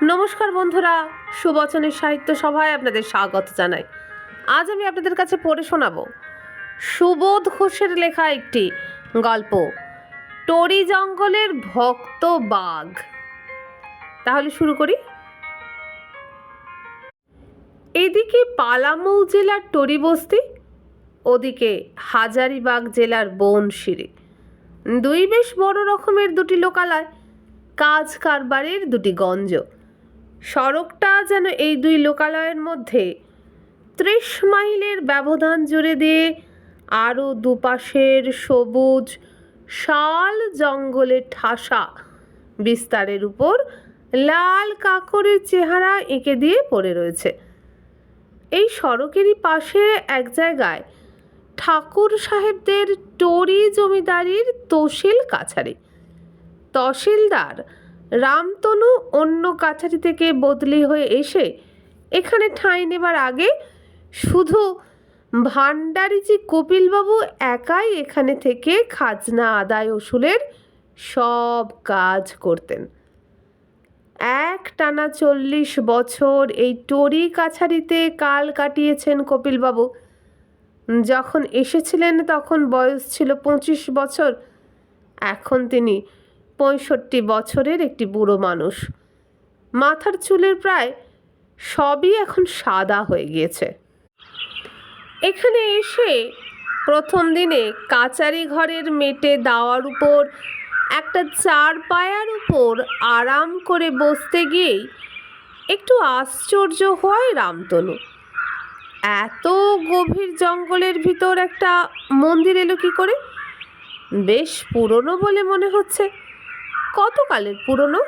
নমস্কার বন্ধুরা, সুবচনের সাহিত্য সভায় আপনাদের স্বাগত জানাই। আজ আমি আপনাদের কাছে পড়ে শোনাবো সুবোধ ঘোষের লেখা একটি গল্প, টরি জঙ্গলের ভক্ত বাঘ। তাহলে শুরু করি। এদিকে পালামৌ জেলার টরি বস্তি, ওদিকে হাজারিবাগ জেলার বনশিরি। দুই বেশ বড় রকমের দুটি লোকালয়, কাজ কারবারের দুটি গঞ্জ। সড়কটা যেন এই দুই লোকালয়ের মধ্যে 30 মাইলের ব্যবধান জুড়ে দিয়ে আরও দুপাশের সবুজ শাল জঙ্গলের ঠাসা বিস্তারের উপর লাল কাঁকরের চেহারা এঁকে দিয়ে পড়ে রয়েছে। এই সড়কেরই পাশে এক জায়গায় ঠাকুর সাহেবদের টরি জমিদারির তহসিল কাছারি। তহসিলদার রামতনু অন্য কাছারি থেকে বদলি হয়ে এসে এখানে ঠাঁই নেবার আগে শুধু ভান্ডারিজি কপিলবাবু একাই এখানে থেকে খাজনা আদায় ওসুলের সব কাজ করতেন। টানা 40 বছর এই টরি কাছারিতে কাল কাটিয়েছেন কপিলবাবু। যখন এসেছিলেন তখন বয়স ছিল 25 বছর। এখন তিনি 65 বছরের একটি বুড়ো মানুষ। মাথার চুলের প্রায় সবই এখন সাদা হয়ে গিয়েছে। এখানে এসে প্রথম দিনে কাচারি ঘরের মেটে দাওয়ার উপর একটা 4 পায়ার উপর আরাম করে বসতে গিয়েই একটু আশ্চর্য হয় রামতনু। এত গভীর জঙ্গলের ভিতর একটা মন্দির এলো কি করে? বেশ পুরনো বলে মনে হচ্ছে। কতকালের পুরনো?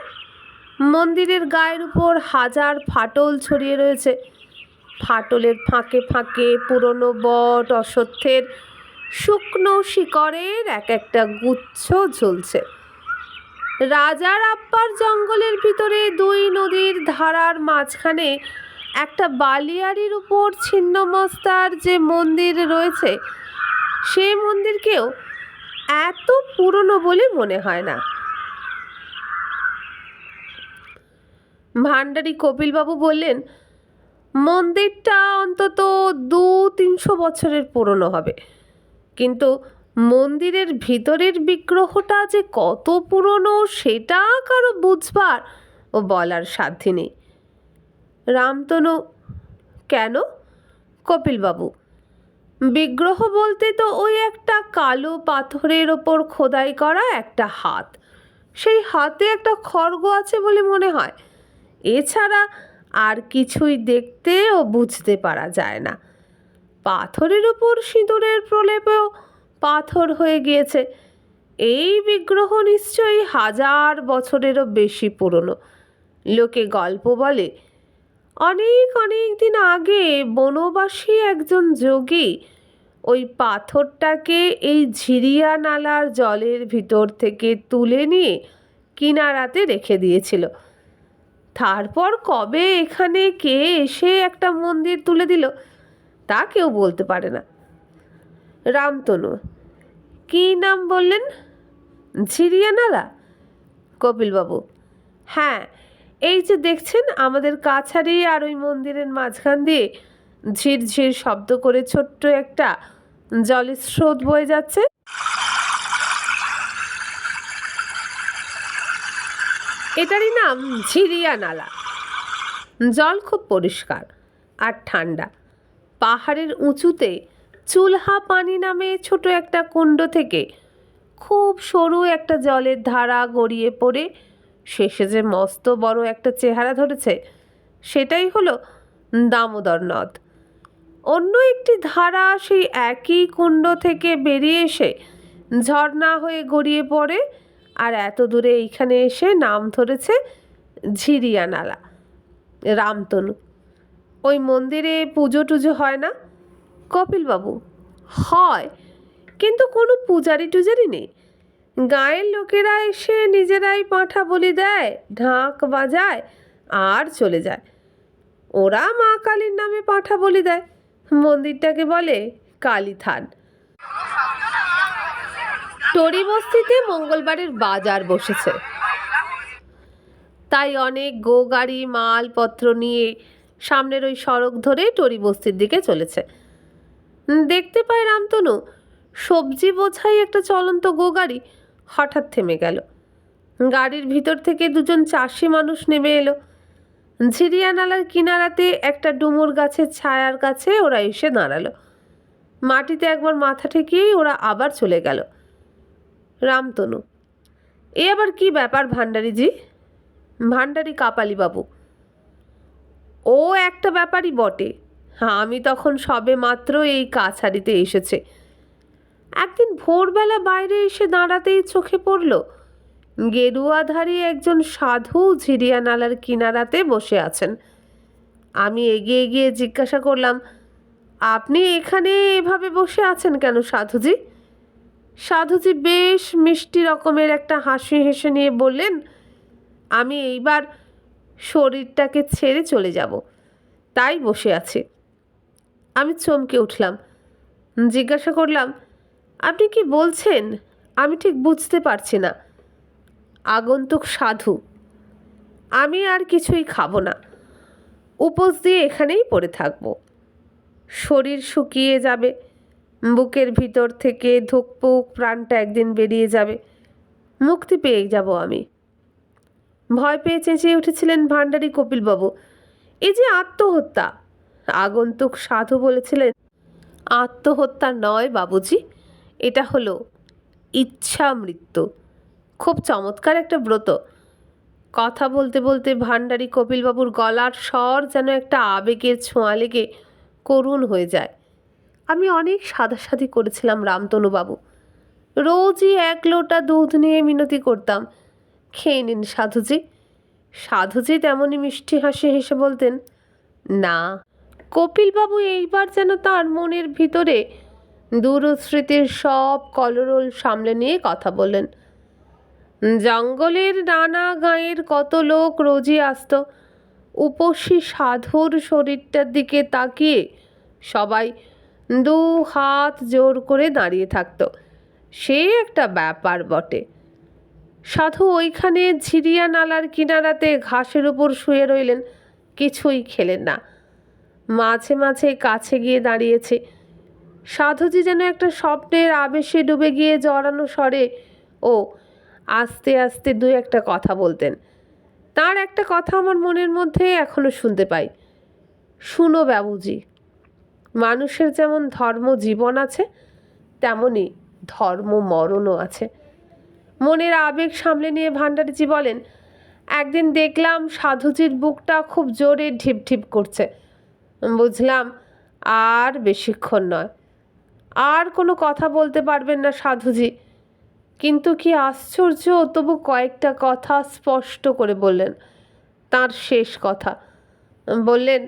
মন্দিরের গায়ের উপর হাজার ফাটল ছড়িয়ে রয়েছে। ফাটলের ফাঁকে ফাঁকে পুরনো বট অশ্বত্থের শুকনো শিকড়ের এক একটা গুচ্ছ ঝুলছে। রাজার আপ্পার জঙ্গলের ভিতরে দুই নদীর ধারার মাঝখানে একটা বালিয়াড়ির উপর ছিন্নমস্তার যে মন্দির রয়েছে, সে মন্দিরকেও এত পুরনো বলে মনে হয় না। ভান্ডারী কপিলবাবু বললেন, মন্দিরটা অন্তত 200-300 বছরের পুরনো হবে, কিন্তু মন্দিরের ভিতরের বিগ্রহটা যে কত পুরনো সেটা কারো বুঝবার ও বলার সাধ্য নেই। রামতনু, কেন? কপিলবাবু, বিগ্রহ বলতে তো ওই একটা কালো পাথরের ওপর খোদাই করা একটা হাত, সেই হাতে একটা খড়গ আছে বলে মনে হয়। এছাড়া আর কিছুই দেখতে ও বুঝতে পারা যায় না। পাথরের উপর সিঁদুরের প্রলেপেও পাথর হয়ে গিয়েছে। এই বিগ্রহ নিশ্চয়ই 1000 বছরেরও বেশি পুরনো। লোকে গল্প বলে, অনেক অনেক দিন আগে বনবাসী একজন যোগী ওই পাথরটাকে এই ঝিরিয়া নালার জলের ভিতর থেকে তুলে নিয়ে কিনারাতে রেখে দিয়েছিল। তারপর কবে এখানে কে এসে একটা মন্দির তুলে দিল তা কেউ বলতে পারে না। রামতনু, কী নাম বললেন? ঝিরিয়া নালা? কপিলবাবু, হ্যাঁ, এই যে দেখছেন আমাদের কাছারি আর ওই মন্দিরের মাঝখান দিয়ে ঝিরঝির শব্দ করে ছোট্ট একটা জলের স্রোত বয়ে যাচ্ছে। এটারই নাম ঝিরিয়া নালা। জল খুব পরিষ্কার আর ঠান্ডা। পাহাড়ের উঁচুতে চুলহা পানি নামে ছোট একটা কুণ্ড থেকে খুব সরু একটা জলের ধারা গড়িয়ে পড়ে শেষে যে মস্ত বড় একটা চেহারা ধরেছে, সেটাই হলো দামোদর নদ। অন্য একটি ধারা সেই একই কুণ্ড থেকে বেরিয়ে এসে ঝর্ণা হয়ে গড়িয়ে পড়ে আর এত দূরে এইখানে এসে নাম ধরেছে ঝিরিয়া নালা। রামতনু, ওই মন্দিরে পুজো টুজো হয় না? কপিলবাবু, হয়, কিন্তু কোনো পূজারি টুজারি নেই। গাঁয়ের লোকেরা এসে নিজেরাই পাঁঠা বলি দেয়, ঢাক বাজায় আর চলে যায়। ওরা মা কালীর নামে পাঁঠা বলি দেয়। মন্দিরটাকে বলে কালী থান। টরি বস্তিতে মঙ্গলবারের বাজার বসেছে। তাই অনেক গাড়ি মালপত্র নিয়ে সামনের ওই সড়ক ধরে টরি বস্তির দিকে চলেছে। দেখতে পায় রামতনু সবজি বোঝাই একটা চলন্ত গাড়ি হঠাৎ থেমে গেল। গাড়ির ভিতর থেকে দুজন চাষি মানুষ নেমে এলো। ঝিরিয়া নালার কিনারাতে একটা ডুমুর গাছের ছায়ার কাছে ওরা এসে দাঁড়ালো। মাটিতে একবার মাথা ঠেকিয়েই ওরা আবার চলে গেল। রামতনু: এ আবার কি ব্যাপার ভান্ডারীজি? ভান্ডারী কাপালিবাবু: ও একটা ব্যাপারই বটে। আমি তখন সবে মাত্র এই কাছারিতে এসেছে। একদিন ভোরবেলা বাইরে এসে দাঁড়াতেই চোখে পড়ল গেরুয়াধারী একজন সাধু ঝিরিয়া নালার কিনারাতে বসে আছেন। আমি এগিয়ে গিয়ে জিজ্ঞাসা করলাম, আপনি এখানে এভাবে বসে আছেন কেন সাধুজি? সাধুজি বেশ মিষ্টি রকমের একটা হাসি হেসে নিয়ে বললেন, আমি এইবার শরীরটাকে ছেড়ে চলে যাব, তাই বসে আছি। আমি চমকে উঠলাম। জিজ্ঞাসা করলাম, আপনি কি বলছেন? আমি ঠিক বুঝতে পারছি না। আগন্তুক সাধু: আমি আর কিছুই খাবো না, উপোস দিয়ে এখানেই পড়ে থাকবো। শরীর শুকিয়ে যাবে, বুকের ভিতর থেকে ধুকপুক প্রাণটা একদিন বেরিয়ে যাবে, মুক্তি পেয়ে যাব আমি। ভয় পেয়ে চেঁচিয়ে উঠেছিলেন ভান্ডারী কপিলবাবু, এই যে আত্মহত্যা! আগন্তুক সাধু বলেছিলেন, আত্মহত্যা নয় বাবুজি, এটা হলো ইচ্ছা মৃত্যু। খুব চমৎকার একটা ব্রত। কথা বলতে বলতে ভান্ডারী কপিলবাবুর গলার স্বর যেন একটা আবেগের ছোঁয়া লেগে করুণ হয়ে যায়। আমি অনেক সাধাসাধি করেছিলাম রামতনুবাবু, রোজই 1 লোটা দুধ নিয়ে মিনতি করতাম, খেয়ে নিন সাধুজি। সাধুজি তেমনই মিষ্টি হাসি হেসে বলতেন, না। কপিলবাবু এইবার যেন তার মনের ভিতরে দূরস্মৃতির সব কলরোল সামলে নিয়ে কথা বললেন। জঙ্গলের নানা গাঁয়ের কত লোক রোজই আসত। উপসী সাধুর শরীরটার দিকে তাকিয়ে সবাই 2 হাত জোর করে দাঁড়িয়ে থাকত। সে একটা ব্যাপার বটে। সাধু ওইখানে ঝিরিয়া নালার কিনারাতে ঘাসের উপর শুয়ে রইলেন, কিছুই খেলেন না। মাঝে মাঝে কাছে গিয়ে দাঁড়িয়েছে। সাধুজি যেন একটা স্বপ্নের আবেশে ডুবে গিয়ে জড়ানো স্বরে ও আস্তে আস্তে 2-1টা কথা বলতেন। তার একটা কথা আমার মনের মধ্যে এখনো শুনতে পাই, শুনো বাবুজি, মানুষের যেমন ধর্ম জীবন আছে, তেমনি ধর্ম মরণও আছে। মনের আবেগ সামলে নিয়ে ভান্ডারীজি বলেন, একদিন দেখলাম সাধুজির বুকটা খুব জোরে ঢিপ ঢিপ করছে। বুঝলাম আর বেশিক্ষণ নয়, আর কোনো কথা বলতে পারবেন না সাধুজি। কিন্তু কি আশ্চর্য, তবু কয়েকটা কথা স্পষ্ট করে বললেন। তার শেষ কথা বললেন,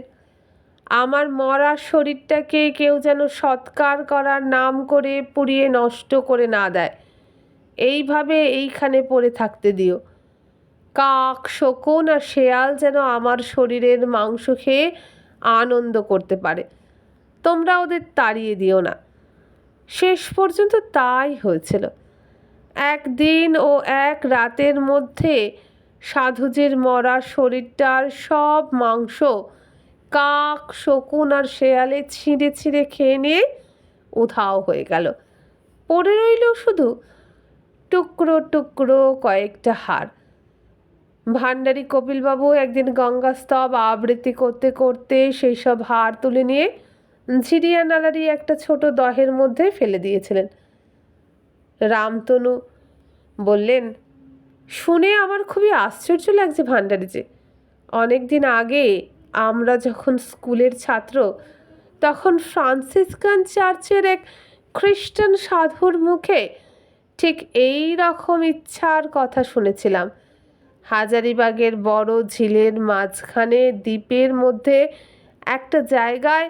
আমার মরা শরীরটাকে কেউ যেন সৎকার করার নাম করে পুড়িয়ে নষ্ট করে না দেয়, এইভাবে এইখানে পড়ে থাকতে দিও। কাক, শকুন আর শেয়াল যেন আমার শরীরের মাংস খেয়ে আনন্দ করতে পারে, তোমরা ওদের তাড়িয়ে দিও না। শেষ পর্যন্ত তাই হয়েছিল। 1 দিন ও 1 রাতের মধ্যে সাধুজির মরা শরীরটার সব মাংস কাক, শকুন আর শেয়ালে ছিঁড়ে ছিঁড়ে খেয়ে নিয়ে উধাও হয়ে গেল। পড়ে রইল শুধু টুকরো টুকরো কয়েকটা হাড়। ভান্ডারী কপিলবাবু একদিন গঙ্গাস্তব আবৃত্তি করতে করতে সেই সব হাড় তুলে নিয়ে ঝিরিয়া নালারই একটা ছোট দহের মধ্যে ফেলে দিয়েছিলেন। রামতনু বললেন, শুনে আমার খুবই আশ্চর্য লাগছে ভান্ডারীজি। অনেক দিন আগে আমরা যখন স্কুলের ছাত্র, তখন ফ্রান্সিসকান চার্চের এক খ্রিস্টান সাধুর মুখে ঠিক এই রকম ইচ্ছার কথা শুনেছিলাম। হাজারিবাগের বড় ঝিলের মাঝখানে দ্বীপের মধ্যে একটা জায়গায়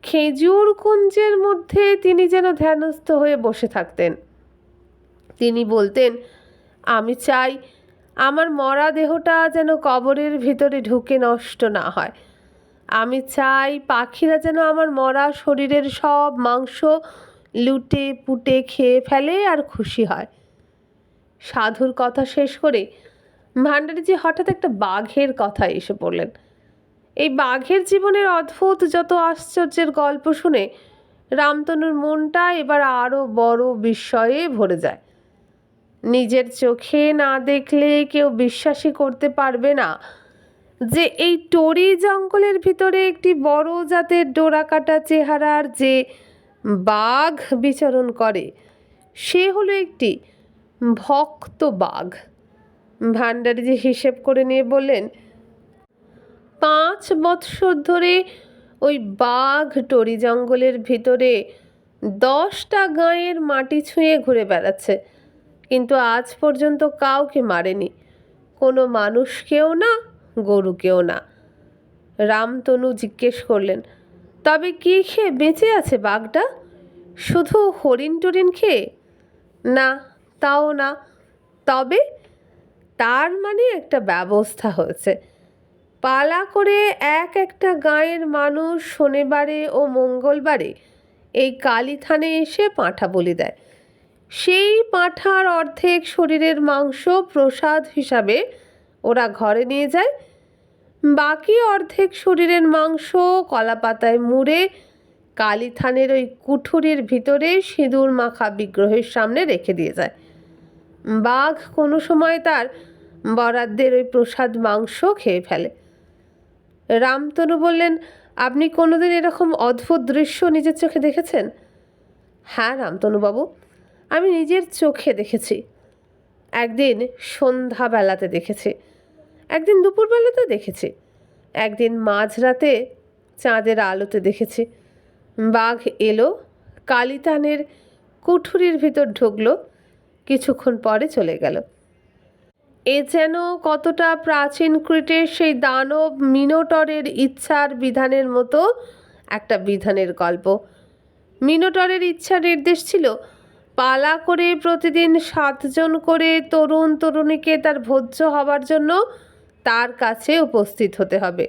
খেজুর কুঞ্জের মধ্যে তিনি যেন ধ্যানস্থ হয়ে বসে থাকতেন। তিনি বলতেন, আমি চাই আমার মরা দেহটা যেন কবরের ভিতরে ঢুকে নষ্ট না হয়। আমি চাই পাখিরা যেন আমার মরা শরীরের সব মাংস লুটে পুটে খেয়ে ফেলে আর খুশি হয়। সাধুর কথা শেষ করে ভান্ডারীজি হঠাৎ একটা বাঘের কথা এসে পড়লেন। এই বাঘের জীবনের অদ্ভুত যত আশ্চর্যের গল্প শুনে রামতনুর মনটা এবার আরও বড় বিস্ময়ে ভরে যায়। নিজের চোখে না দেখলে কেউ বিশ্বাসই করতে পারবে না যে এই টরি জঙ্গলের ভিতরে একটি বড় জাতের ডোরাকাটা চেহারার যে বাঘ বিচরণ করে সে হলো একটি ভক্ত বাঘ। ভান্ডারীজি হিসেব করে নিয়ে বললেন, 5 বৎসর ধরে ওই বাঘ টরি জঙ্গলের ভিতরে 10টা গাঁয়ের মাটি ছুঁয়ে ঘুরে বেড়াচ্ছে, কিন্তু আজ পর্যন্ত কাউকে মারেনি, কোনো মানুষকেও না, গরুকেও না। রামতনু জিজ্ঞেস করলেন, তবে কি খেয়ে বেঁচে আছে বাঘটা? শুধু হরিণ টরিণ খেয়ে? না, তাও না। তবে তার মানে একটা ব্যবস্থা হয়েছে। পালা করে একটা গাঁয়ের মানুষ শনিবারে ও মঙ্গলবারে এই কালীথানে এসে পাঁঠা বলি দেয়। সেই পাঁঠার অর্ধেক শরীরের মাংস প্রসাদ হিসাবে ওরা ঘরে নিয়ে যায়, বাকি অর্ধেক শরীরের মাংস কলাপাতায় মুড়ে কালীথানের ওই কুঠুরির ভিতরে সিঁদুর মাখা বিগ্রহের সামনে রেখে দিয়ে যায়। বাঘ কোনো সময় তার বরাদ্দের ওই প্রসাদ মাংস খেয়ে ফেলে। রামতনু বললেন, আপনি কোনোদিন এরকম অদ্ভুত দৃশ্য নিজের চোখে দেখেছেন? হ্যাঁ রামতনুবাবু, আমি নিজের চোখে দেখেছি। একদিন সন্ধ্যাবেলাতে দেখেছি, একদিন দুপুরবেলাতে দেখেছি, একদিন মাঝরাতে চাঁদের আলোতে দেখেছি। বাঘ এলো, কালীথানের কুঠুরির ভিতর ঢুকলো, কিছুক্ষণ পরে চলে গেল। এ যেন কতটা প্রাচীন ক্রিটের সেই দানব মিনোটরের ইচ্ছার বিধানের মতো একটা বিধানের গল্প। মিনোটরের ইচ্ছা নির্দেশ ছিল পালা করে প্রতিদিন 7 জন করে তরুণ তরুণীকে তার ভোজ্য হবার জন্য তার কাছে উপস্থিত হতে হবে,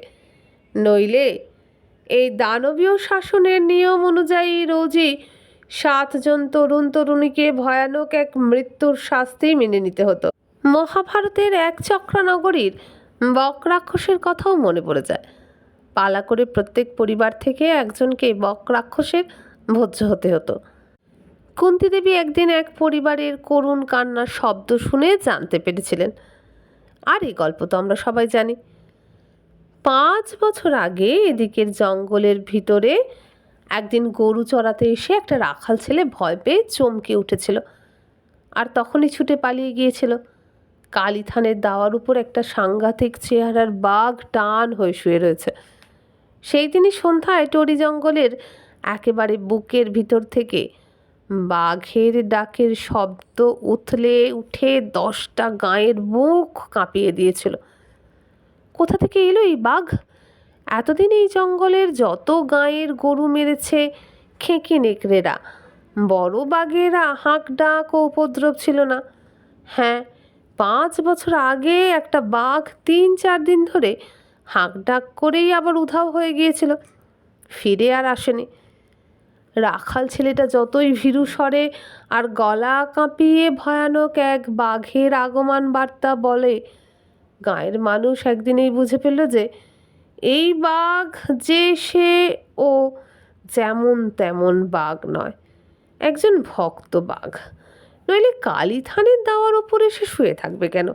নইলে এই দানবীয় শাসনের নিয়ম অনুযায়ী রোজই 7 জন তরুণ তরুণীকে ভয়ানক এক মৃত্যুর শাস্তি মেনে নিতে হতো। মহাভারতের এক চক্রানগরীর বক রাক্ষসের কথাও মনে পড়ে যায়। পালা করে প্রত্যেক পরিবার থেকে একজনকে বক রাক্ষসের ভোজ্য হতে হতো। কুন্তী দেবী একদিন এক পরিবারের করুণ কান্নার শব্দ শুনে জানতে পেরেছিলেন। আর এই গল্প তো আমরা সবাই জানি। 5 বছর আগে এদিকের জঙ্গলের ভিতরে একদিন গরু চড়াতে এসে একটা রাখাল ছেলে ভয় পেয়ে চমকে উঠেছিল, আর তখনই ছুটে পালিয়ে গিয়েছিল। কালীথানের দাওয়ার উপর একটা সাংঘাতিক চেহারার বাঘ টান হয়ে শুয়ে রয়েছে। সেই দিনই সন্ধ্যায় টরি জঙ্গলের একেবারে বুকের ভিতর থেকে বাঘের ডাকের শব্দ উথলে উঠে 10টা গাঁয়ের মুখ কাঁপিয়ে দিয়েছিল। কোথা থেকে এলো এই বাঘ? এতদিন এই জঙ্গলের যত গাঁয়ের গরু মেরেছে খেঁকে নেকড়েরা, বড় বাঘের হাঁক ডাক ও উপদ্রব ছিল না। হ্যাঁ, 5 বছর আগে একটা বাঘ 3-4 দিন ধরে হাঁক ডাক করেই আবার উধাও হয়ে গিয়েছিল, ফিরে আর আসেনি। রাখাল ছেলেটা যতই ভীরু স্বরে আর গলা কাঁপিয়ে ভয়ানক এক বাঘের আগমন বার্তা বলে, গাঁয়ের মানুষ একদিনেই বুঝে ফেলল যে এই বাঘ যে সে ও যেমন তেমন বাঘ নয়, একজন ভক্ত বাঘ, নইলে কালীথানের দাওয়ার ওপরে সে শুয়ে থাকবে কেন?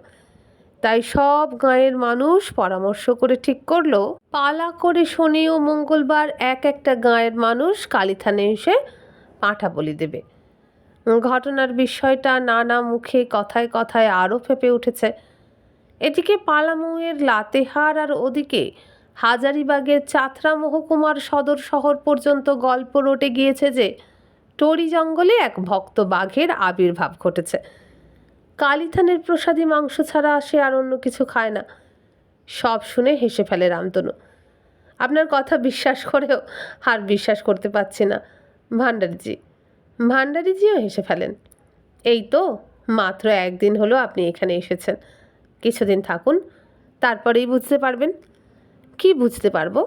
তাই সব গাঁয়ের মানুষ পরামর্শ করে ঠিক করলো পালা করে শনি ও মঙ্গলবার একটা গাঁয়ের মানুষ কালীথানে এসে পাঁঠা বলি দেবে। ঘটনার বিষয়টা নানা মুখে কথায় কথায় আরও ফেঁপে উঠেছে। এদিকে পালামৌয়ের লাতেহার আর ওদিকে হাজারিবাগের চাতরা মহকুমার সদর শহর পর্যন্ত গল্প রটে গিয়েছে যে টরি জঙ্গলে এক ভক্ত বাঘের আবির্ভাব ঘটেছে। কালীথানের প্রসাদী মাংস ছাড়া সে আর অন্য কিছু খায় না। সব শুনে হেসে ফেলে রামতনু। আপনার কথা বিশ্বাস করেও আর বিশ্বাস করতে পারছি না ভান্ডারীজি। ভান্ডারীজিও হেসে ফেলেন। এই তো মাত্র 1 দিন হলো আপনি এখানে এসেছেন, কিছুদিন থাকুন, তারপরেই বুঝতে পারবেন। কি বুঝতে পারবো?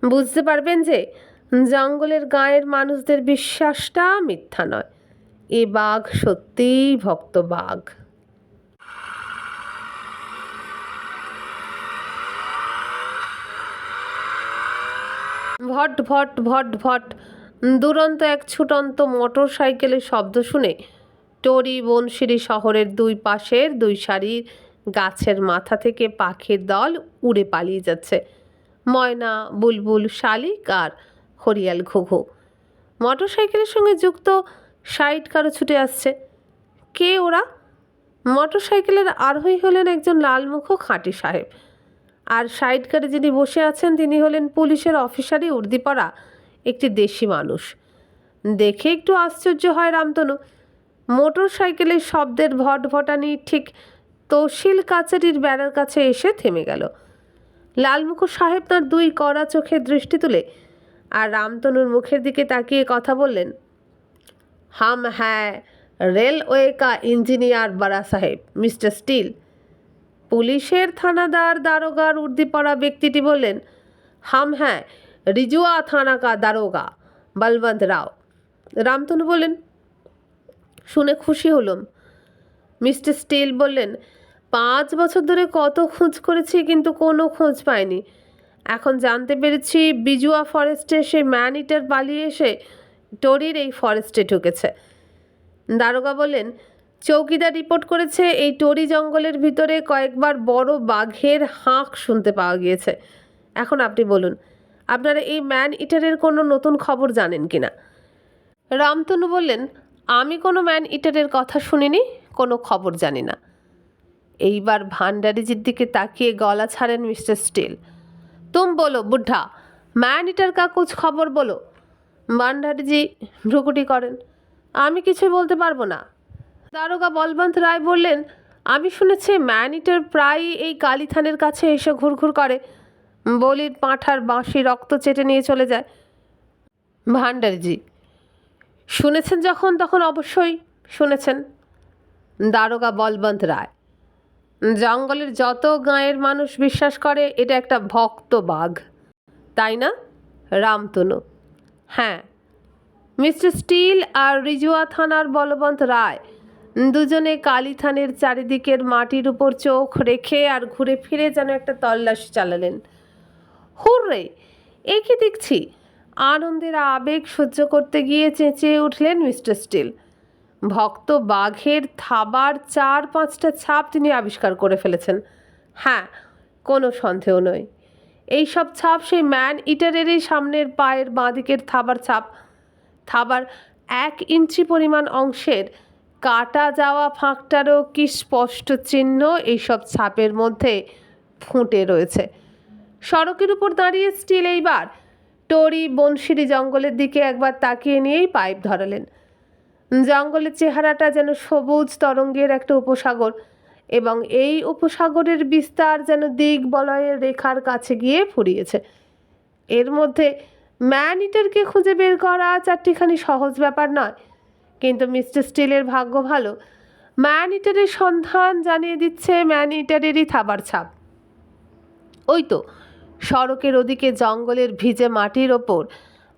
বুঝতে পারবেন যে জঙ্গলের গাঁয়ের মানুষদের বিশ্বাসটা মিথ্যা নয়, এ বাঘ সত্যিই ভক্ত বাঘ। ভট ভট ভট ভট দুরন্ত এক ছুটন্ত মোটর সাইকেলের শব্দ শুনে টরি বনশিরি শহরের দুই পাশের দুই সারির গাছের মাথা থেকে পাখির দল উড়ে পালিয়ে যাচ্ছে। ময়না, বুলবুল, শালিক আর হরিয়াল ঘুঘু। মোটর সাইকেলের সঙ্গে যুক্ত 60 কারো ছুটে আসছে। কে ওরা? মোটর সাইকেলের আরোহী হলেন একজন লালমুখ খাঁটি সাহেব, আর 60 কারে যিনি বসে আছেন তিনি হলেন পুলিশের অফিসারই উর্দি পরা একটি দেশি মানুষ। দেখে একটু আশ্চর্য হয় রামতনু। মোটর সাইকেলের শব্দের ভটভটানি ঠিক তহসিল কাছারির বেড়ার কাছে এসে থেমে গেল। লালমুখ সাহেব তাঁর দুই কড়া চোখে দৃষ্টি তুলে আর রামতনুর মুখের দিকে তাকিয়ে কথা বললেন, হাম হ্যাঁ রেলওয়ে কা ইঞ্জিনিয়ার বড়া সাহেব, মিস্টার স্টিল। পুলিশের থানাদার দারোগার উর্দি পড়া ব্যক্তিটি বললেন, হাম হ্যাঁ রিজুয়া থানা কা দারোগা বলবন্ত রাও। রামতনু বললেন, শুনে খুশি হলাম। মিস্টার স্টিল বললেন, 5 বছর ধরে কত খোঁজ করেছি কিন্তু কোনো খোঁজ পাইনি। এখন জানতে পেরেছি বিজুয়া ফরেস্টে সে ম্যান ইটার পালিয়ে এসে টরির এই ফরেস্টে ঢুকেছে। দারোগা বললেন, চৌকিদার রিপোর্ট করেছে এই টরি জঙ্গলের ভিতরে কয়েকবার বড় বাঘের হাঁক শুনতে পাওয়া গিয়েছে। এখন আপনি বলুন, আপনারা এই ম্যান ইটারের কোনো নতুন খবর জানেন কিনা? রামতনু বললেন, আমি কোনো ম্যান ইটারের কথা শুনিনি, কোনো খবর জানি না। এইবার ভান্ডারিজির দিকে তাকিয়ে গলা ছাড়েন মিস্টার স্টিল। তুম বলো বুদ্ধা, ম্যান ইটার কা কুছ খবর বলো। ভান্ডারিজি ভ্রুকুটি করেন, আমি কিছুই বলতে পারবো না। দারোগা বলবন্ত রায় বললেন, আমি শুনেছি ম্যান ইটার প্রায়ই এই কালীথানের কাছে এসে ঘুরঘুর করে, বলির পাঁঠার বাঁশি রক্ত চেটে নিয়ে চলে যায়। ভান্ডারিজি, শুনেছেন যখন তখন অবশ্যই শুনেছেন। দারোগা বলবন্ত রায়, জঙ্গলের যত গাঁয়ের মানুষ বিশ্বাস করে এটা একটা ভক্ত বাঘ, তাই না? রামতনু, হ্যাঁ। মিস্টার স্টিল আর রিজুয়া থানার বলবন্ত রায় দুজনে কালীথানের চারিদিকের মাটির উপর চোখ রেখে আর ঘুরে ফিরে যেন একটা তল্লাশি চালালেন। হুররে, এ কি দেখছি! আনন্দের আবেগ সহ্য করতে গিয়ে চেঁচিয়ে উঠলেন মিস্টার স্টিল। ভক্ত বাঘের থাবার 4-5টা ছাপ তিনি আবিষ্কার করে ফেলেছেন। হ্যাঁ, কোনো সন্দেহ নয়, এই সব ছাপ সেই ম্যান ইটারেরই সামনের পায়ের বাঁদিকের থাবার ছাপ। থাবার 1 ইঞ্চি পরিমাণ অংশের কাটা যাওয়া ফাঁকটারও কি স্পষ্ট চিহ্ন এইসব ছাপের মধ্যে ফুটে রয়েছে। সড়কের উপর দাঁড়িয়ে স্টিল এইবার টরি বনশিরি জঙ্গলের দিকে একবার তাকিয়ে নিয়েই পাইপ ধরালেন। জঙ্গলের চেহারাটা যেন সবুজ তরঙ্গের একটা উপসাগর, এবং এই উপসাগরের বিস্তার যেন দিক বলয়ের রেখার কাছে গিয়ে ফুরিয়েছে। এর মধ্যে ম্যান ইটারকে খুঁজে বের করা চারটিখানি সহজ ব্যাপার নয়, কিন্তু মিস্টার স্টিলের ভাগ্য ভালো, ম্যান ইটারের সন্ধান জানিয়ে দিচ্ছে ম্যান ইটারেরই থাবার ছাপ। ওই তো সড়কের ওদিকে জঙ্গলের ভিজে মাটির ওপর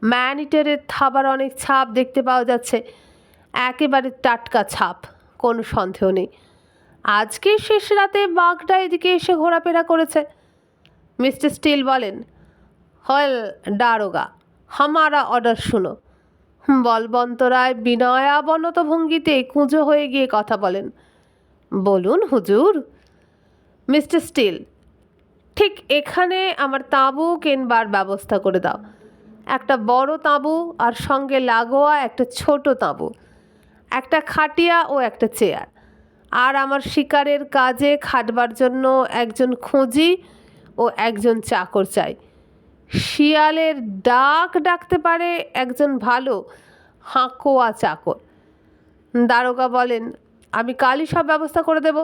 ম্যান ইটারের থাবার অনেক ছাপ দেখতে পাওয়া যাচ্ছে, একেবারে টাটকা ছাপ, কোনো সন্দেহ নেই। আজকে শেষ রাতে বাঘটা এদিকে এসে ঘোরাফেরা করেছে। মিস্টার স্টিল বলেন, হল দারোগা, হামারা অর্ডার শুনো। বলবন্ত রায় বিনয়াবনত ভঙ্গিতে কুঁজো হয়ে গিয়ে কথা বলেন, বলুন হুজুর। মিস্টার স্টিল, ঠিক এখানে আমার তাঁবু কেনবার ব্যবস্থা করে দাও। একটা বড় তাঁবু আর সঙ্গে লাগোয়া একটা ছোট তাঁবু, একটা খাটিয়া ও একটা চেয়ার, আর আমার শিকারের কাজে খাটবার জন্য একজন খোঁজি ও একজন চাকর চাই। শিয়ালের ডাক ডাকতে পারে একজন ভালো হাঁকোয়া চাকর। দারোগা বলেন, আমি কালই সব ব্যবস্থা করে দেব,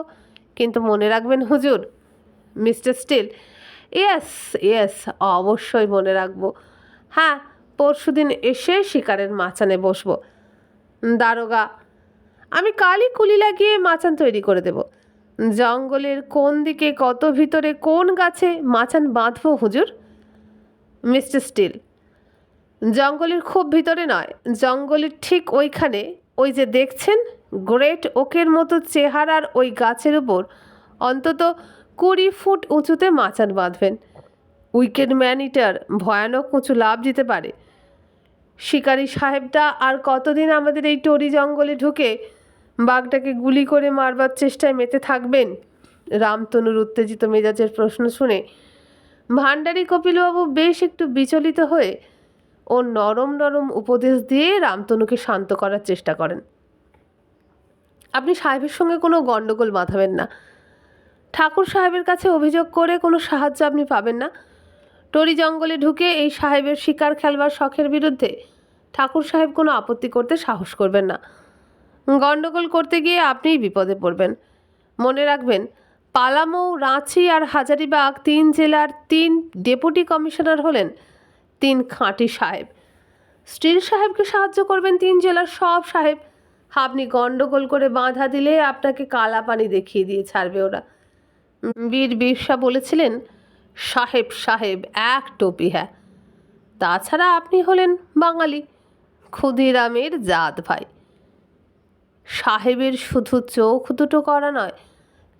কিন্তু মনে রাখবেন হুজুর। মিস্টার স্টিল, ইয়েস ইয়েস, অবশ্যই মনে রাখবো। হ্যাঁ, পরশুদিন এসে শিকারের মাচানে বসবো। দারোগা, আমি কালই কুলি লাগিয়ে মাচান তৈরি করে দেব। জঙ্গলের কোন দিকে কত ভিতরে কোন গাছে মাচান বাঁধবো হুজুর? মিস্টার স্টিল, জঙ্গলের খুব ভিতরে নয়, জঙ্গলের ঠিক ওইখানে, ওই যে দেখছেন গ্রেট ওকের মতো চেহারার ওই গাছের উপর অন্তত 20 ফুট উঁচুতে মাচান বাঁধবেন। উইকেড ম্যান ইটার ভয়ানক উঁচু লাভ দিতে পারে। শিকারী সাহেবটা আর কতদিন আমাদের এই টরি জঙ্গলে ঢুকে বাঘটাকে গুলি করে মারবার চেষ্টায় মেতে থাকবেন? রামতনুর উত্তেজিত মেজাজের প্রশ্ন শুনে ভাণ্ডারী কপিলবাবু বেশ একটু বিচলিত হয়ে ও নরম নরম উপদেশ দিয়ে রামতনুকে শান্ত করার চেষ্টা করেন। আপনি সাহেবের সঙ্গে কোনো গণ্ডগোল বাঁধাবেন না। ঠাকুর সাহেবের কাছে অভিযোগ করে কোনো সাহায্য আপনি পাবেন না। টরি জঙ্গলে ঢুকে এই সাহেবের শিকার খেলবার শখের বিরুদ্ধে ঠাকুর সাহেব কোনো আপত্তি করতে সাহস করবেন না। গণ্ডগোল করতে গিয়ে আপনিই বিপদে পড়বেন। মনে রাখবেন, পালামৌ, রাঁচি আর হাজারিবাগ 3 জেলার 3 ডেপুটি কমিশনার হলেন 3 খাঁটি সাহেব। স্টিল সাহেবকে সাহায্য করবেন 3 জেলার সব সাহেব। আপনি গণ্ডগোল করে বাঁধা দিলে আপনাকে কালা পানি দেখিয়ে দিয়ে ছাড়বে ওরা। বীর বিরসা বলেছিলেন, সাহেব সাহেব এক টোপি, হ্যাঁ। তাছাড়া আপনি হলেন বাঙালি, ক্ষুদিরামের জাত ভাই। সাহেবের শুধু চোখ দুটো করা নয়,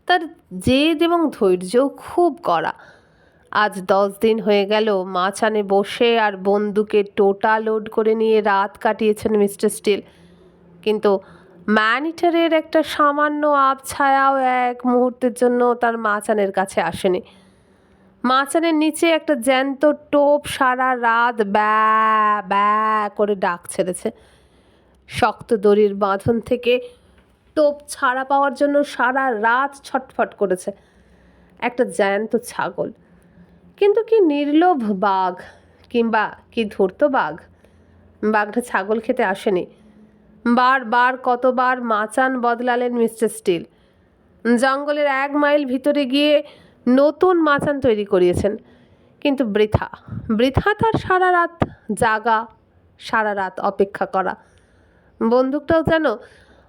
তার জেদ এবং ধৈর্যও খুব কড়া। আজ 10 দিন হয়ে গেল মাচানে বসে আর বন্দুকে টোটা লোড করে নিয়ে রাত কাটিয়েছেন মিস্টার স্টিল। কিন্তু ম্যানিটারের একটা সামান্য আবছায়াও এক মুহূর্তের জন্য তার মাচানের কাছে আসেনি। মাচানের নিচে একটা জ্যান্ত টোপ সারা রাত ব্যা ব্যা করে ডাক ছেড়েছে। শক্ত দড়ির বাঁধন থেকে টোপ ছাড়া পাওয়ার জন্য সারা রাত ছটফট করেছে একটা জ্যান্ত ছাগল। কিন্তু কি নির্লোভ বাঘ, কিংবা কি ধূর্ত বাঘ! বাঘটা ছাগল খেতে আসেনি। বারবার কতবার মাচান বদলালেন মিস্টার স্টিল। জঙ্গলের 1 মাইল ভিতরে গিয়ে নতুন মাচান তৈরি করিয়েছেন, কিন্তু বৃথা। বৃথা তার সারা রাত জাগা, সারা রাত অপেক্ষা করা। বন্দুকটাও যেন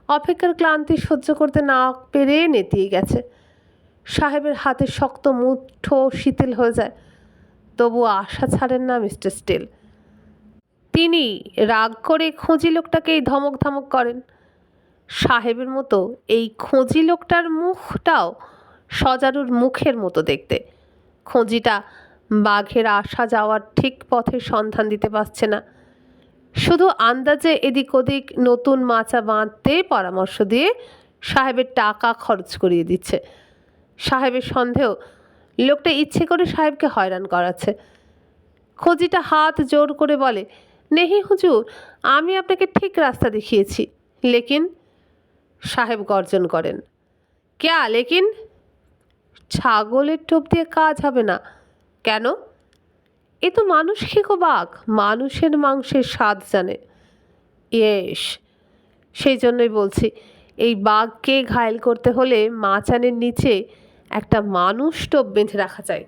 অপেক্ষার ক্লান্তি সহ্য করতে না পেরে নেতিয়ে গেছে। সাহেবের হাতে শক্ত মুঠো শিথিল হয়ে যায়, তবু আশা ছাড়েন না মিস্টার স্টিল। তিনি রাগ করে খোঁজি লোকটাকেই ধমক ধমক করেন। সাহেবের মতো এই খোঁজি লোকটার মুখটাও সজারুর মুখের মতো দেখতে। খোঁজিটা বাঘের আসা যাওয়ার ঠিক পথের সন্ধান দিতে পারছে না, শুধু আন্দাজে এদিক ওদিক নতুন মাচা বাঁধতে পরামর্শ দিয়ে সাহেবের টাকা খরচ করিয়ে দিচ্ছে। সাহেবের সন্দেহ লোকটা ইচ্ছে করে সাহেবকে হয়রান করাচ্ছে। খোঁজিটা হাত জোর করে বলে, নেহি হুজুর, আমি আপনাকে ঠিক রাস্তা দেখিয়েছি। লেকিন? সাহেব গর্জন করেন, ক্যা লেকিন? ছাগলের টোপ দিয়ে কাজ হবে না। কেন? এ তো মানুষ খেকো বাঘ, মানুষের মাংসের স্বাদ জানে। ইয়েস, সেই জন্যই বলছি, এই বাঘকে ঘায়েল করতে হলে মাচানের নিচে একটা মানুষ টোপ বেঁধে রাখা চাই।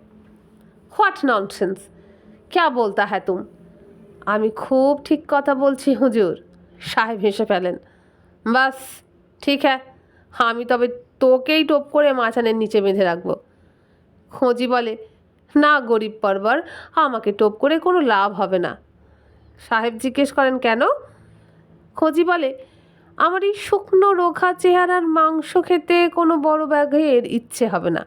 What nonsense! ক্যা বলতা হ্যাঁ তুম? আমি খুব ঠিক কথা বলছি হুজুর, সাহেব হেসে ফেলেন। বাস ঠিক হ্যাঁ, আমি তবে তোকেই টোপ করে মাচানের নিচে বেঁধে রাখবো। খোঁজি বলে, না গরিব পরবর, আমাকে টোপ করে কোনো লাভ হবে না। সাহেব জিজ্ঞেস করেন, কেন? খোঁজি বলে, আমার এই শুকনো রোখা চেহারার মাংস খেতে কোনো বড় বাঘের ইচ্ছে হবে না।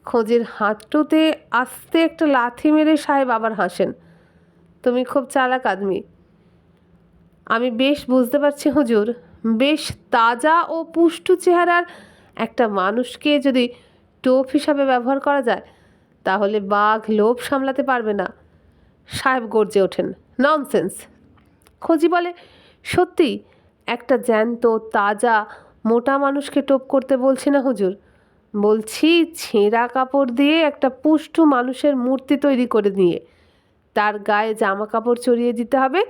খোঁজির হাতটুতে আস্তে একটা লাথি মেরে সাহেব আবার হাসেন। তুমি খুব চালাক আদমি। আমি বেশ বুঝতে পারছি হুজুর, বেশ তাজা ও পুষ্টু চেহারার একটা মানুষকে যদি টোপ হিসাবে ব্যবহার করা যায়, তাহলে বাঘ লোভ সামলাতে পারবে না। সাহেব গর্জে ওঠেন, ননসেন্স! খোঁজি বলে, সত্যি একটা জ্যান্ত তাজা মোটা মানুষকে টোপ করতে বলছি না হুজুর, বলছি ছেঁড়া কাপড় দিয়ে একটা পুষ্টু মানুষের মূর্তি তৈরি করে নিয়ে তার গায়ে জামা কাপড় চড়িয়ে দিতে হবে।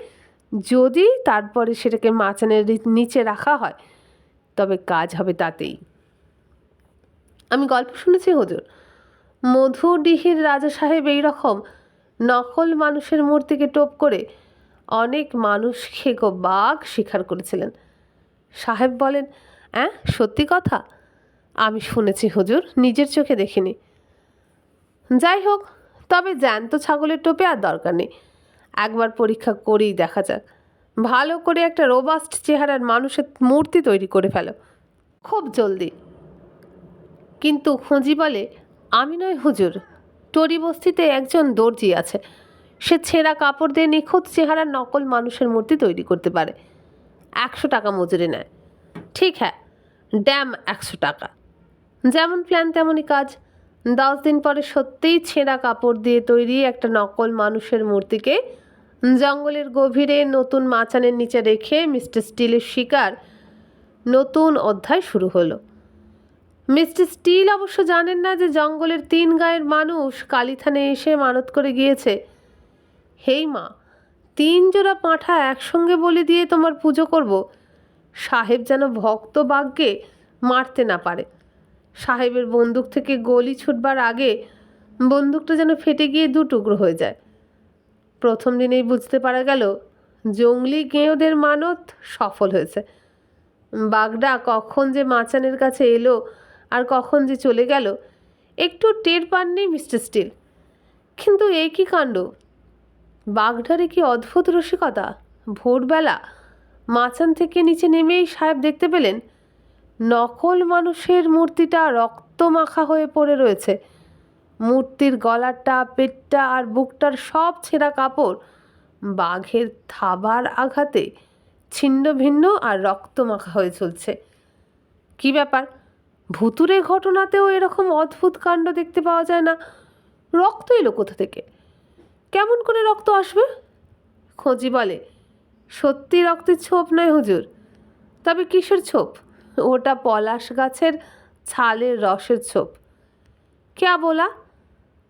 যদি তারপরে সেটাকে মাচানের নিচে রাখা হয়, তবে কাজ হবে তাতেই। আমি গল্প শুনেছি হুজুর, মধুডিহির রাজা সাহেব এই রকম নকল মানুষের মূর্তিকে টোপ করে অনেক মানুষ খেকো বাঘ শিকার করেছিলেন। সাহেব বলেন, হ্যাঁ সত্যি কথা? আমি শুনেছি হুজুর, নিজের চোখে দেখিনি। যাই হোক, তবে জ্যান্ত ছাগলের টোপে আর দরকার নেই, একবার পরীক্ষা করেই দেখা যাক। ভালো করে একটা রোবাস্ট চেহারার মানুষের মূর্তি তৈরি করে ফেলো, খুব জলদি। কিন্তু খোঁজি বলে, আমি নয় হুজুর, টরি বস্তিতে একজন দর্জি আছে। সে ছেঁড়া কাপড় দিয়ে নিখুঁত চেহারার নকল মানুষের মূর্তি তৈরি করতে পারে। 100 টাকা মজুরি নেয়। ঠিক হ্যাঁ, ড্যাম 100 টাকা। যেমন প্ল্যান তেমনই কাজ। 10 দিন পরে সত্যিই ছেঁড়া কাপড় দিয়ে তৈরি একটা নকল মানুষের মূর্তিকে জঙ্গলের গভীরে নতুন মাচানের নিচে রেখে মিস্টার স্টিলের শিকার নতুন অধ্যায় শুরু হলো। মিস্টার স্টিল অবশ্য জানেন না যে জঙ্গলের 3 গাঁয়ের মানুষ কালীথানে এসে মানত করে গিয়েছে, হেই মা, 3 জোড়া পাঁঠা একসঙ্গে বলি দিয়ে তোমার পুজো করব। সাহেব যেন ভক্ত বাঘকে মারতে না পারে। সাহেবের বন্দুক থেকে গলি ছুটবার আগে বন্দুকটা যেন ফেটে গিয়ে 2 টুকরো হয়ে যায়। প্রথম দিনেই বুঝতে পারা গেল জঙ্গলি গেঁয়োদের মানত সফল হয়েছে। বাঘটা কখন যে মাচানের কাছে এলো আর কখন যে চলে গেল একটু টের পাননি মিস্টার স্টিল। কিন্তু এই কী কাণ্ড! বাঘটারে কি অদ্ভুত রসিকতা! ভোরবেলা মাচান থেকে নিচে নেমেই সাহেব দেখতে পেলেন নকল মানুষের মূর্তিটা রক্ত মাখা হয়ে পড়ে রয়েছে। মূর্তির গলাটা, পেটটা আর বুকটার সব ছেঁড়া কাপড় বাঘের থাবার আঘাতে ছিন্ন ভিন্ন আর রক্ত মাখা হয়ে চলছে। কি ব্যাপার, ভুতুরে ঘটনাতেও এরকম অদ্ভুত কাণ্ড দেখতে পাওয়া যায় না? রক্ত এলো কোথা থেকে? কেমন করে রক্ত আসবে? খোঁজি বলে, সত্যি রক্তের ছোপ নয় হুজুর। তবে কিসের ছোপ? ওটা পলাশ গাছের ছালের রসের ছোপ। ক্যা বলা?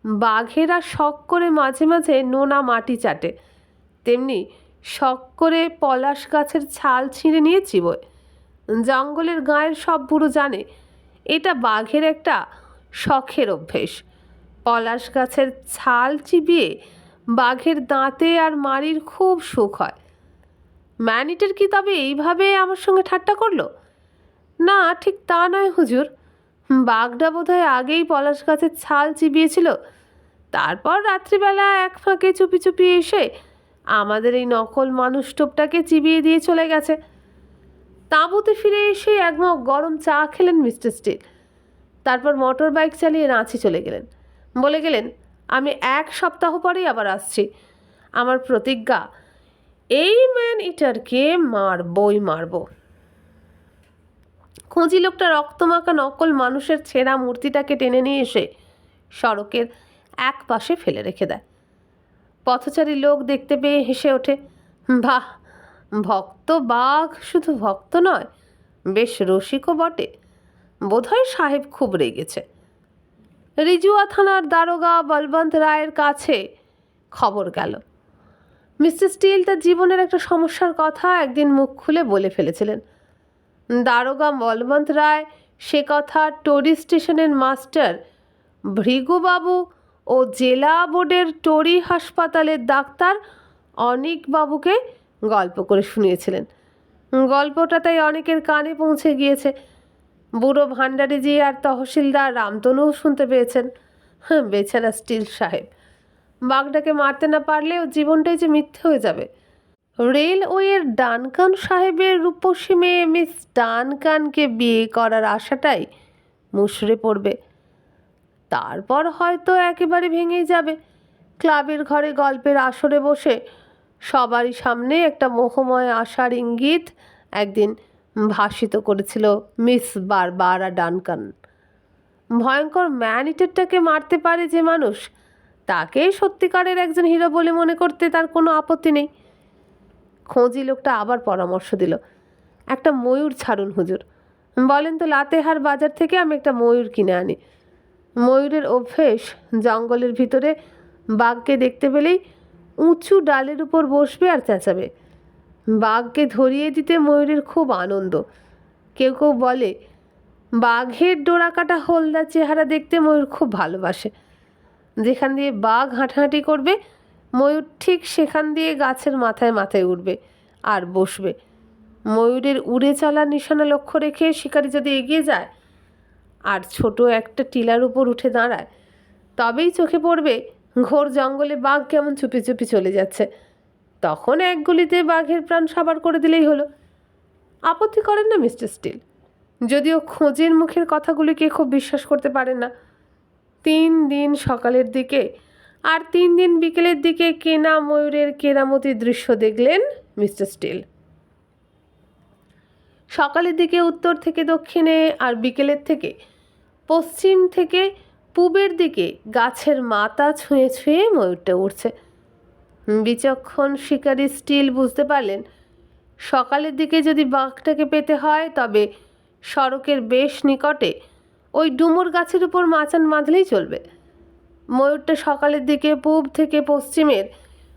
বাঘেরা শখ করে মাঝে মাঝে নোনা মাটি চাটে, তেমনি শখ করে পলাশ গাছের ছাল ছিঁড়ে নিয়ে চিবোয়। জঙ্গলের গাঁয়ের সব বুড়ো জানে এটা বাঘের একটা শখের অভ্যেস। পলাশ গাছের ছাল চিবিয়ে বাঘের দাঁতে আর মাড়ির খুব সুখ হয়। ম্যানিটার কি তবে এইভাবে আমার সঙ্গে ঠাট্টা করলো? না, ঠিক তা নয় হুজুর। বাঘটা বোধহয় আগেই পলাশ গাছের ছাল চিবিয়েছিল, তারপর রাত্রিবেলা এক ফাঁকে চুপি চুপি এসে আমাদের এই নকল মানুষ টোপটাকে চিবিয়ে দিয়ে চলে গেছে। তাঁবুতে ফিরে এসে এক মগ গরম চা খেলেন মিস্টার স্টিল। তারপর মোটর বাইক চালিয়ে রাঁচি চলে গেলেন। বলে গেলেন, আমি 1 সপ্তাহ পরেই আবার আসছি। আমার প্রতিজ্ঞা, এই ম্যান ইটারকে মারবই মারব। খুঁজি লোকটা রক্তমাখা নকল মানুষের ছেঁড়া মূর্তিটাকে টেনে নিয়ে এসে সড়কের এক পাশে ফেলে রেখে দেয়। পথচারী লোক দেখতে পেয়ে হেসে ওঠে, বাহ, ভক্ত বাঘ শুধু ভক্ত নয়, বেশ রসিকও বটে। বোধহয় সাহেব খুব রেগেছে। রিজুয়া থানার দারোগা বলবন্ত রায়ের কাছে খবর গেল। মিস্টার স্টিল তার জীবনের একটা সমস্যার কথা একদিন মুখ খুলে বলে ফেলেছিলেন। দারোগা বলবন্ত রায় সে কথা টরি স্টেশনের মাস্টার ভৃগুবাবু ও জেলা বোর্ডের টরি হাসপাতালের ডাক্তার অনিকবাবুকে গল্প করে শুনিয়েছিলেন। গল্পটা তাই অনেকের কানে পৌঁছে গিয়েছে। বুড়ো ভান্ডারিজি আর তহসিলদার রামতনুও শুনতে পেয়েছেন। বেচারা স্টিল সাহেব, বাঘটাকে মারতে না পারলেও জীবনটাই যে মিথ্যে হয়ে যাবে। রেলওয়ের ডানকান সাহেবের রূপসী মেয়ে মিস ডানকানকে বিয়ে করার আশাটাই মুষড়ে পড়বে। তারপর হয়তো একেবারে ভেঙেই যাবে। ক্লাবের ঘরে গল্পের আসরে বসে সবারই সামনে একটা মোহময় আশার ইঙ্গিত একদিন ভাসিত করেছিল মিস বারবারা ডানকান। ভয়ঙ্কর ম্যান ইটারটাকে মারতে পারে যে মানুষ, তাকে সত্যিকারের একজন হিরো বলে মনে করতে তার কোনো আপত্তি নেই। খোঁজি লোকটা আবার পরামর্শ দিল, একটা ময়ূর ছাড়ুন হুজুর। বলেন তো লাতেহার বাজার থেকে আমি একটা ময়ূর কিনে আনি। ময়ূরের অভ্যেস জঙ্গলের ভিতরে বাঘকে দেখতে পেলেই উঁচু ডালের উপর বসবে আর চেঁচাবে। বাঘকে ধরিয়ে দিতে ময়ূরের খুব আনন্দ। কেউ কেউ বলে বাঘের ডোরাকাটা হলদা চেহারা দেখতে ময়ূর খুব ভালোবাসে। যেখান দিয়ে বাঘ হাঁটাহাঁটি করবে ময়ূর ঠিক সেখান দিয়ে গাছের মাথায় মাথায় উঠবে আর বসবে। ময়ূরের উড়ে চলার নিশানা লক্ষ্য রেখে শিকারি যদি এগিয়ে যায় আর ছোট একটা টিলার উপর উঠে দাঁড়ায়, তবেই চোখে পড়বে ঘোর জঙ্গলে বাঘ কেমন চুপি চুপি চলে যাচ্ছে। তখন এক গুলিতে বাঘের প্রাণ সাবার করে দিলেই হলো। আপত্তি করেন না মিস্টার স্টিল? যদিও খোঁজের মুখের কথাগুলিকে খুব বিশ্বাস করতে পারেন না, 3 দিন সকালের দিকে আর 3 দিন বিকেলের দিকে কেনা ময়ূরের কেরামতি দৃশ্য দেখলেন মিস্টার স্টিল। সকালের দিকে উত্তর থেকে দক্ষিণে আর বিকেলের থেকে পশ্চিম থেকে পূবের দিকে গাছের মাথা ছুঁয়ে ছুঁয়ে ময়ূরটা উড়ছে। বিচক্ষণ শিকারী স্টিল বুঝতে পারলেন সকালের দিকে যদি বাঘটাকে পেতে হয় তবে সড়কের বেশ নিকটে ওই ডুমুর গাছের উপর মাচান বাঁধলেই চলবে। ময়ূরটা সকালের দিকে পূব থেকে পশ্চিমের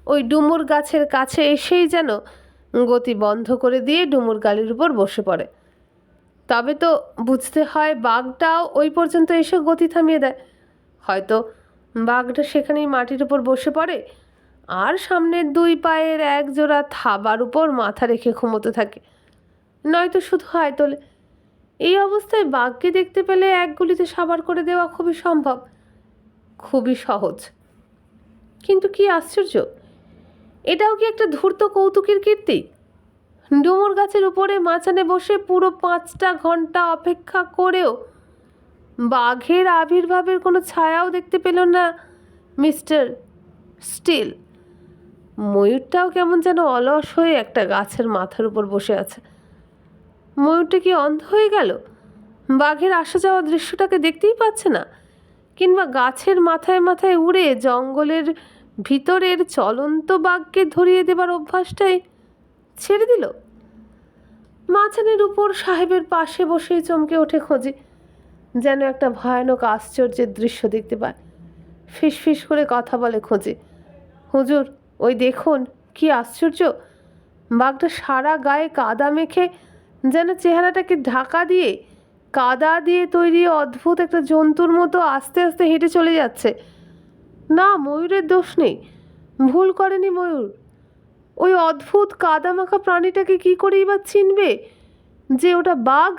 ওই ডুমুর গাছের কাছে এসেই যেন গতি বন্ধ করে দিয়ে ডুমুর গালির উপর বসে পড়ে। তবে তো বুঝতে হয় বাঘটাও ওই পর্যন্ত এসে গতি থামিয়ে দেয়। হয়তো বাঘটা সেখানেই মাটির উপর বসে পড়ে আর সামনের 2 পায়ের এক জোড়া থাবার উপর মাথা রেখে ঘুমোতে থাকে, নয়তো শুধু হায় তোলে। এই অবস্থায় বাঘকে দেখতে পেলে এক গুলিতে সাবার করে দেওয়া খুবই সম্ভব, খুবই সহজ। কিন্তু কি আশ্চর্য, এটাও কি একটা ধূর্ত কৌতুকের কীর্তি? ডুমুর গাছের উপরে মাচানে বসে পুরো 5টা ঘন্টা অপেক্ষা করেও বাঘের আবির্ভাবের কোনো ছায়াও দেখতে পেল না মিস্টার স্টিল। ময়ূরটাও কেমন যেন অলস হয়ে একটা গাছের মাথার উপর বসে আছে। ময়ূরটা কি অন্ধ হয়ে গেল? বাঘের আসা যাওয়া দৃশ্যটাকে দেখতেই পাচ্ছে না, কিংবা গাছের মাথায় মাথায় উড়ে জঙ্গলের ভিতরের চলন্ত বাঘকে ধরিয়ে দেবার অভ্যাসটাই ছেড়ে দিল? মাচানের উপর সাহেবের পাশে বসেই চমকে ওঠে খোঁজি, যেন একটা ভয়ানক আশ্চর্যের দৃশ্য দেখতে পায়। ফিসফিস করে কথা বলে খোঁজি, হুজুর ওই দেখুন কি আশ্চর্য, বাঘটা সারা গায়ে কাদা মেখে যেন চেহারাটাকে ঢাকা দিয়ে কাদা দিয়ে তৈরি অদ্ভুত একটা জন্তুর মতো আস্তে আস্তে হেঁটে চলে যাচ্ছে। না, ময়ূরের দোষ নেই, ভুল করেনি ময়ূর। ওই অদ্ভুত কাদা মাখা প্রাণীটাকে কি করেই বা চিনবে যে ওটা বাঘ?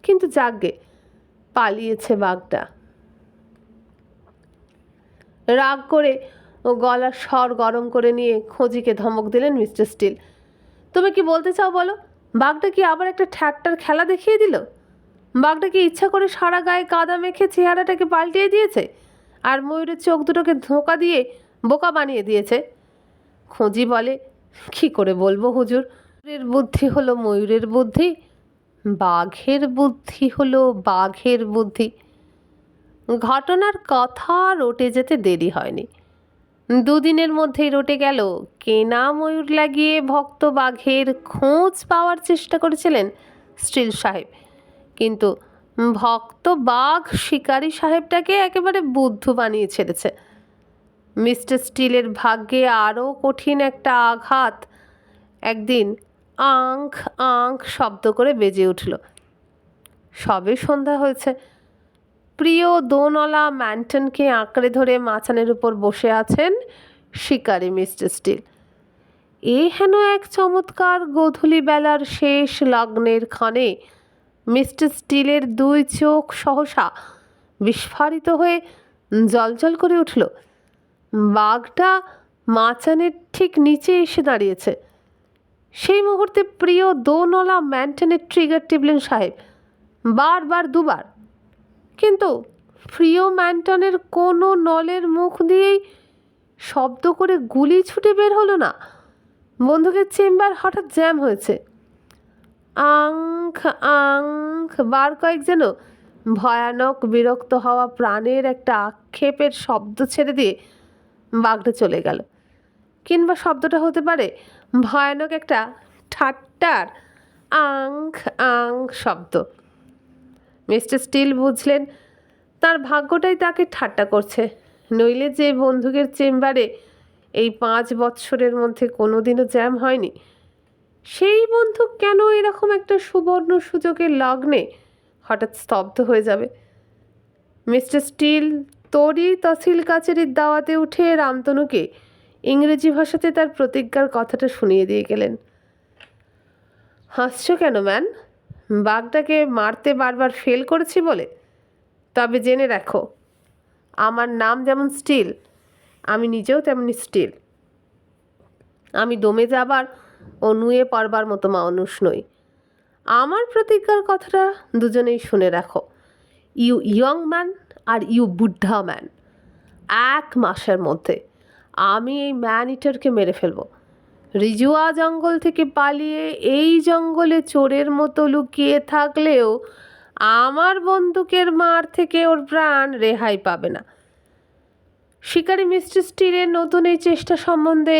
কিন্তু যাকগে, পালিয়েছে বাঘটা। রাগ করে ও গলার স্বর গরম করে নিয়ে খোঁজিকে ধমক দিলেন মিস্টার স্টিল। তুমি কি বলতে চাও বলো? বাঘটা কি আবার একটা ঠাট্টার খেলা দেখিয়ে দিল? বাঘটা কি ইচ্ছা করে সারা গায়ে কাদা মেখে চেহারাটাকে পাল্টিয়ে দিয়েছে আর ময়ূরের চোখ দুটোকে ধোঁকা দিয়ে বোকা বানিয়ে দিয়েছে? খোঁজি বলে, কি করে বলবো হুজুর, ময়ূরের বুদ্ধি হলো ময়ূরের বুদ্ধি, বাঘের বুদ্ধি হলো বাঘের বুদ্ধি। ঘটনার কথা রটে যেতে দেরি হয়নি। 2 দিনের মধ্যেই রটে গেল। কেনা ময়ূর লাগিয়ে ভক্ত বাঘের খোঁজ পাওয়ার চেষ্টা করেছিলেন স্টিল সাহেব, কিন্তু ভক্ত বাঘ শিকারী সাহেবটাকে একেবারে বুদ্ধু বানিয়ে ছেড়েছে। মিস্টার স্টিলের ভাগ্যে আরও কঠিন একটা আঘাত একদিন আঙ্ক আঙ্ক শব্দ করে বেজে উঠল। সবে সন্ধ্যা হয়েছে। প্রিয় দোনলা ম্যান্টনকে আঁকড়ে ধরে মাচানের উপর বসে আছেন শিকারী মিস্টার স্টিল। এ হেন এক চমৎকার গোধূলি বেলার শেষ লগ্নের ক্ষণে মিস্টার স্টিলের 2 চোখ সহসা বিস্ফারিত হয়ে জ্বলজ্বল করে উঠল। বাঘটা মাচানের ঠিক নিচে এসে দাঁড়িয়েছে। সেই মুহূর্তে প্রিয় দোনলা ম্যান্টনের ট্রিগার টিপলেন সাহেব, বারবার 2 বার। কিন্তু প্রিয় ম্যান্টনের কোনো নলের মুখ দিয়েই শব্দ করে গুলি ছুটে বের হলো না। বন্দুকের চেম্বার হঠাৎ জ্যাম হয়েছে। আঙ্ক আঙ্ক বার কয়েক যেন ভয়ানক বিরক্ত হওয়া প্রাণের একটা আক্ষেপের শব্দ ছেড়ে দিয়ে বাঘটা চলে গেল। কিংবা শব্দটা হতে পারে ভয়ানক একটা ঠাট্টার আঙ্ক আঙ্ক শব্দ। মিস্টার স্টিল বুঝলেন তার ভাগ্যটাই তাকে ঠাট্টা করছে, নইলে যে বন্দুকের চেম্বারে এই 5 বৎসরের মধ্যে কোনোদিনও জ্যাম হয়নি, সেই বন্দুক কেন এরকম একটা সুবর্ণ সুযোগের লগ্নে হঠাৎ স্তব্ধ হয়ে যাবে? মিস্টার স্টিল তরি তহসিল কাচারির দাওয়াতে উঠে রামতনুকে ইংরেজি ভাষাতে তার প্রতিজ্ঞার কথাটা শুনিয়ে দিয়ে গেলেন। হাসছো কেন ম্যান? বাঘটাকে মারতে বারবার ফেল করেছি বলে? তবে জেনে রাখো, আমার নাম যেমন স্টিল, আমি নিজেও তেমনি স্টিল। আমি দমে যাবার ও নুয়ে পড়বার মতো মানুষ নই। আমার প্রতিজ্ঞার কথাটা দুজনেই শুনে রাখো। ইউ ইয়ং ম্যান আর ইউ বুদ্ধা ম্যান, 1 মাসের মধ্যে আমি এই ম্যান ইটারকে মেরে ফেলবো। রিজুয়া জঙ্গল থেকে পালিয়ে এই জঙ্গলে চোরের মতো লুকিয়ে থাকলেও আমার বন্দুকের মার থেকে ওর প্রাণ রেহাই পাবে না। শিকারী মিস্টার স্টিলের নতুন এই চেষ্টা সম্বন্ধে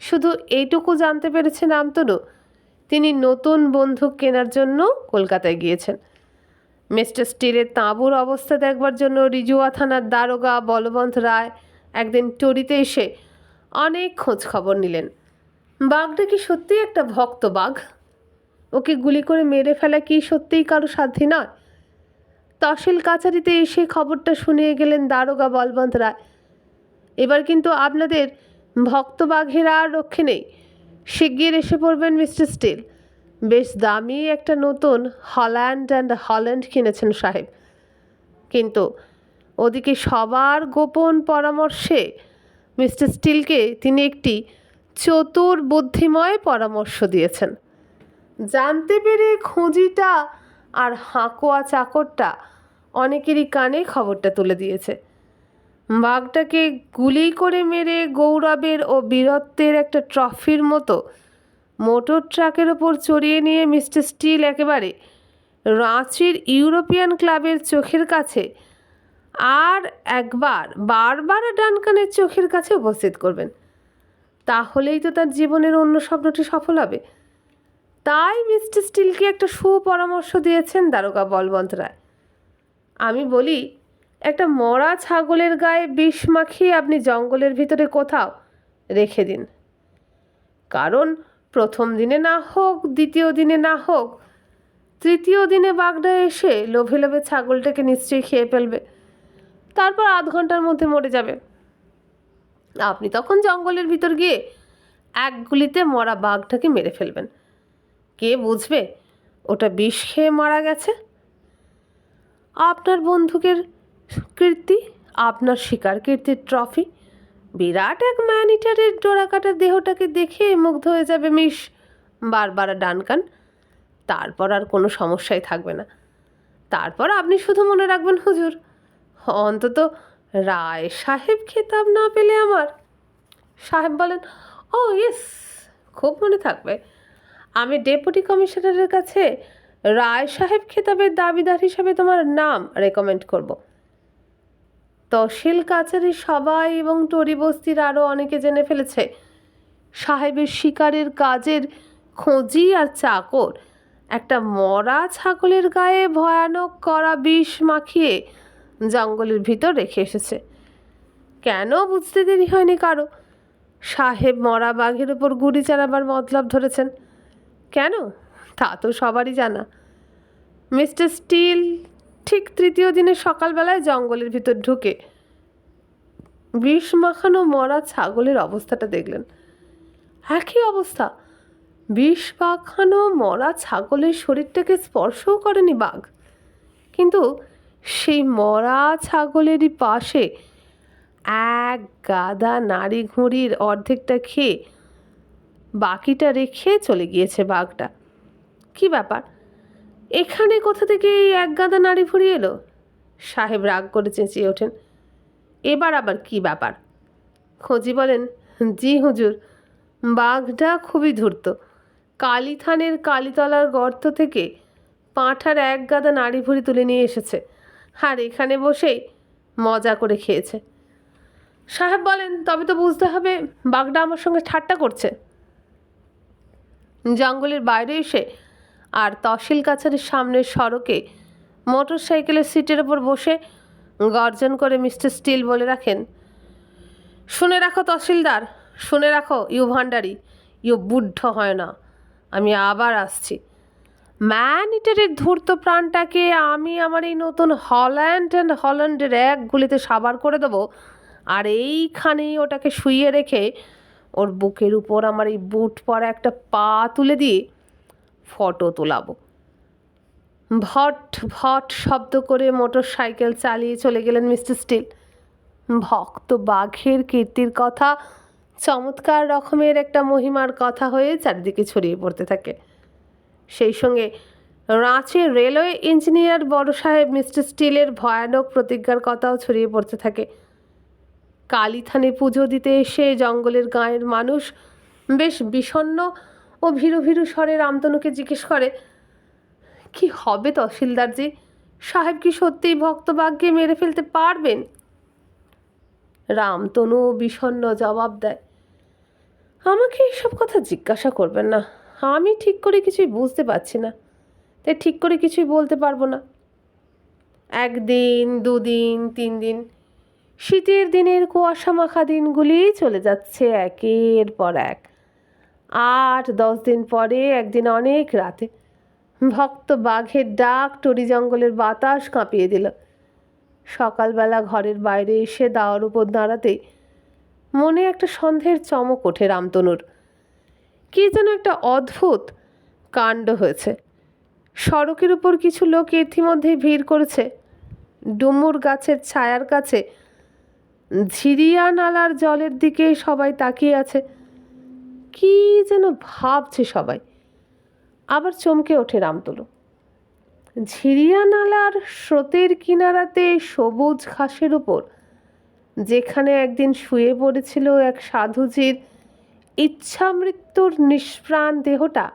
শুধু এইটুকু জানতে পেরেছেন আমতনু, তিনি নতুন বন্দুক কেনার জন্য কলকাতায় গিয়েছেন। মিস্টার স্টিলের তাঁবুর অবস্থা দেখবার জন্য রিজুয়া থানার দারোগা বলবন্ত রায় একদিন টরিতে এসে অনেক খোঁজ খবর নিলেন। বাঘটা কি সত্যিই একটা ভক্ত বাঘ? ওকে গুলি করে মেরে ফেলা কি সত্যিই কারো সাধ্যি নয়? তহসিল কাছারিতে এসে খবরটা শুনিয়ে গেলেন দারোগা বলবন্ত রায়। এবার কিন্তু আপনাদের ভক্ত বাঘের আর রক্ষে নেই। শিগগির এসে পড়বেন মিস্টার স্টিল। বেশ দামি একটা নতুন হল্যান্ড কিনেছেন সাহেব। কিন্তু ওদিকে সবার গোপন পরামর্শে মিস্টার স্টিলকে তিনি একটি চতুর বুদ্ধিময় পরামর্শ দিয়েছেন। জানতে পেরে খুঁজিটা আর হাঁকোয়া চাকরটা অনেকেরই কানে খবরটা তুলে দিয়েছে। বাঘটাকে গুলি করে মেরে গৌরবের ও বীরত্বের একটা ট্রফির মতো মোটর ট্রাকের ওপর চড়িয়ে নিয়ে মিস্টার স্টিল একেবারে রাঁচির ইউরোপিয়ান ক্লাবের চোখের কাছে আর একবার বারবার ডানকানের চোখের কাছে উপস্থিত করবেন। তাহলেই তো তার জীবনের অন্য স্বপ্নটি সফল হবে। তাই মিস্টার স্টিলকে একটা সুপরামর্শ দিয়েছেন দারোগা বলবন্ত রায়। আমি বলি, একটা মরা ছাগলের গায়ে বিষ মাখিয়ে আপনি জঙ্গলের ভিতরে কোথাও রেখে দিন। কারণ প্রথম দিনে না হোক, দ্বিতীয় দিনে না হোক, তৃতীয় দিনে বাঘটা এসে লোভে লোভে ছাগলটাকে নিশ্চয়ই খেয়ে ফেলবে। তারপর আধ ঘন্টার মধ্যে মরে যাবে। আপনি তখন জঙ্গলের ভিতর গিয়ে এক গুলিতে মরা বাঘটাকে মেরে ফেলবেন। কে বুঝবে ওটা বিষ খেয়ে মারা গেছে? আপনার বন্দুকের কীর্তি, আপনার শিকার কীর্তির ট্রফি, বিরাট এক ম্যান ইটারের ডোরাকাটা দেহটাকে দেখে মুগ্ধ হয়ে যাবে মিস বারবারা ডানকান। তারপর আর কোনো সমস্যাই থাকবে না। তারপর আপনি শুধু মনে রাখবেন, হুজুর, অন্তত রায় সাহেব খেতাব না পেলে আমার। সাহেব বলেন, ও ইয়েস, খুব মনে থাকবে। আমি ডেপুটি কমিশনারের কাছে রায় সাহেব খেতাবের দাবিদার হিসাবে তোমার নাম রেকমেন্ড করব। তহসিল কাছারির সবাই এবং টরি বস্তির আরও অনেকে জেনে ফেলেছে সাহেবের শিকারের কাজের খোঁজি আর চাকর একটা মরা ছাগলের গায়ে ভয়ানক কড়া বিষ মাখিয়ে জঙ্গলের ভিতর রেখে এসেছে। কেন বুঝতে দেরি হয়নি কারো। সাহেব মরা বাঘের ওপর গুলি চালাবার মতলব ধরেছেন। কেন তা তো সবারই জানা। মিস্টার স্টিল ঠিক তৃতীয় দিনের সকালবেলায় জঙ্গলের ভিতর ঢুকে বিষ মাখানো মরা ছাগলের অবস্থাটা দেখলেন। একই অবস্থা, বিষ মাখানো মরা ছাগলের শরীরটাকে স্পর্শও করেনি বাঘ, কিন্তু সেই মরা ছাগলেরই পাশে এক গাদা নাড়ি ঘুড়ির অর্ধেকটা খেয়ে বাকিটা রেখে চলে গিয়েছে বাঘটা। কি ব্যাপার, এখানে কোথা থেকে এই এক গাদা নাড়ি ভুড়ি এলো? সাহেব রাগ করে চেঁচিয়ে ওঠেন, এবার আবার কি ব্যাপার? খোঁজি বলেন, জি হুজুর, বাঘটা খুবই ধূর্ত। কালীথানের কালীতলার গর্ত থেকে পাঁঠার এক গাদা নাড়ি ভুড়ি তুলে নিয়ে এসেছে আর এখানে বসেই মজা করে খেয়েছে। সাহেব বলেন, তবে তো বুঝতে হবে বাঘটা আমার সঙ্গে ঠাট্টা করছে। জঙ্গলের বাইরে এসে আর তহসিল কাছারির সামনের সড়কে মোটর সাইকেলের সিটের ওপর বসে গর্জন করে মিস্টার স্টিল বলে রাখেন, শুনে রাখো তহসিলদার, শুনে রাখো ইউ ভান্ডারি, ইউ বুদ্ধ হয় না, আমি আবার আসছি। ম্যান ইটারের ধূর্ত প্রাণটাকে আমি আমার এই নতুন হল্যান্ডের এক গুলিতে সাবার করে দেবো, আর এইখানেই ওটাকে শুইয়ে রেখে ওর বুকের উপর আমার এই বুট পরা একটা পা তুলে দিয়ে ফটো তোলাবো। ভট ভট শব্দ করে মোটর সাইকেল চালিয়ে চলে গেলেন মিস্টার স্টিল। ভক্ত বাঘের কীর্তির কথা চমৎকার রকমের একটা মহিমার কথা হয়ে চারিদিকে ছড়িয়ে পড়তে থাকে। সেই সঙ্গে রাঁচির রেলওয়ে ইঞ্জিনিয়ার বড় সাহেব মিস্টার স্টিলের ভয়ানক প্রতিজ্ঞার কথাও ছড়িয়ে পড়তে থাকে। কালীথানে পুজো দিতে এসে জঙ্গলের গাঁয়ের মানুষ বেশ বিষণ্ণ ও ভীরু ভীরু স্বরে রামতনুকে জিজ্ঞেস করে, কি হবে তহসিলদারজি? সাহেব কি সত্যিই ভক্তবাঘকে মেরে ফেলতে পারবেন? রামতনু বিষণ্ণ জবাব দেয়, আমাকে এইসব কথা জিজ্ঞাসা করবেন না, আমি ঠিক করে কিছুই বুঝতে পারছি না, তাই ঠিক করে কিছুই বলতে পারবো না। একদিন, দুদিন, 3 দিন, শীতের দিনের কুয়াশা মাখা দিনগুলি চলে যাচ্ছে একের পর এক। 8-10 দিন পরে একদিন অনেক রাতে ভক্ত বাঘের ডাক টরি জঙ্গলের বাতাস কাঁপিয়ে দিল। সকালবেলা ঘরের বাইরে এসে দাওয়ার উপর দাঁড়াতেই মনে একটা সন্দেহের চমক ওঠে রামতনুর। কি যেন একটা অদ্ভুত কাণ্ড হয়েছে। সড়কের উপর কিছু লোক ইতিমধ্যেই ভিড় করেছে। ডুমুর গাছের ছায়ার কাছে ঝিরিয়া নালার জলের দিকে সবাই তাকিয়ে আছে। কি যেন ভাবছে সবাই। আবার চমকে ওঠে রামতনু। ঝিরিয়া নালার স্রোতের কিনারাতে সবুজ ঘাসের উপর যেখানে একদিন শুয়ে পড়েছিল এক সাধুজির ইচ্ছামৃত্যুর নিষ্প্রাণ দেহটা,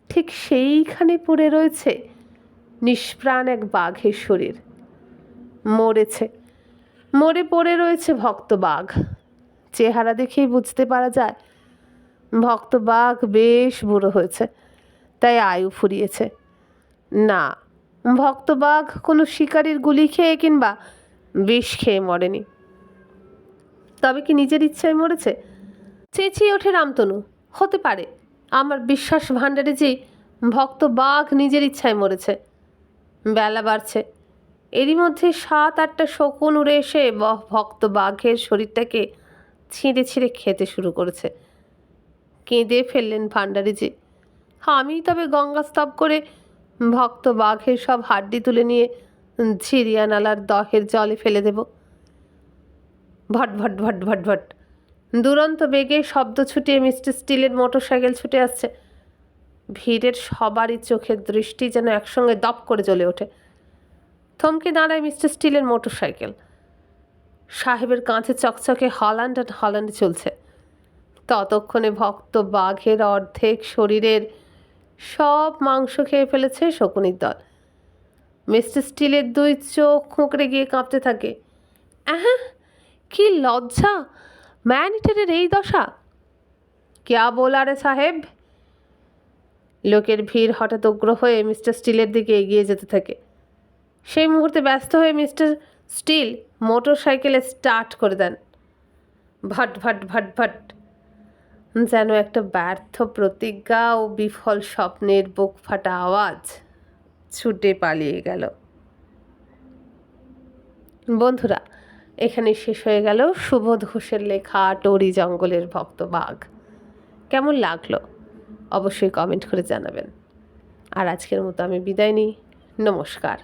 ঠিক সেইখানে পড়ে রয়েছে নিষ্প্রাণ এক বাঘের শরীর। মরে পড়ে রয়েছে ভক্ত বাঘ। চেহারা দেখেই বুঝতে পারা যায় ভক্ত বাঘ বেশ বুড়ো হয়েছে, তাই আয়ু ফুরিয়েছে। না, ভক্ত বাঘ কোনো শিকারীর গুলি খেয়ে কিংবা বিষ খেয়ে মরেনি। তবে কি নিজের ইচ্ছায় মরেছে? চেঁচিয়ে ওঠে রামতনু, হতে পারে। আমার বিশ্বাস ভাণ্ডারে যে ভক্ত বাঘ নিজের ইচ্ছায় মরেছে। বেলা বাড়ছে, এরই মধ্যে 7-8টা শকুন উড়ে এসে ভক্ত বাঘের শরীরটাকে ছিঁড়ে ছিঁড়ে খেতে শুরু করেছে। কেঁদে ফেললেন ভাণ্ডারীজি, আমি তবে গঙ্গা স্তব করে ভক্ত বাঘের সব হাড্ডি তুলে নিয়ে ঝিরিয়া নালার দহের জলে ফেলে দেব। ভট ভট ভট ভট ভট দুরন্ত বেগে শব্দ ছুটিয়ে মিস্টার স্টিলের মোটরসাইকেল ছুটে আসছে। ভিড়ের সবারই চোখের দৃষ্টি যেন একসঙ্গে দপ করে জ্বলে ওঠে। থমকে দাঁড়ায় মিস্টার স্টিলের মোটরসাইকেল। সাহেবের কাঁধে চকচকে হল্যান্ড চলছে। ততক্ষণে ভক্ত বাঘের অর্ধেক শরীরের সব মাংস খেয়ে ফেলেছে শকুনির দল। মিস্টার স্টিলের 2 চোখ খুঁকড়ে গিয়ে কাঁপতে থাকে। কি লজ্জা! ম্যান ইটারের এই দশা! ক্যা বোলা রে সাহেব? লোকের ভিড় হঠাৎ উগ্র হয়ে মিস্টার স্টিলের দিকে এগিয়ে যেতে থাকে। সেই মুহূর্তে ব্যস্ত হয়ে মিস্টার স্টিল মোটরসাইকেলে স্টার্ট করে দেন। ভট ভট ভট ভট যেন একটা ব্যর্থ প্রতিজ্ঞা ও বিফল স্বপ্নের বুক ফাটা আওয়াজ ছুটে পালিয়ে গেল। বন্ধুরা, এখানে শেষ হয়ে গেল সুবোধ ঘোষের লেখা টরি জঙ্গলের ভক্ত বাঘ। কেমন লাগলো অবশ্যই কমেন্ট করে জানাবেন। আর আজকের মতো আমি বিদায় নিই। নমস্কার।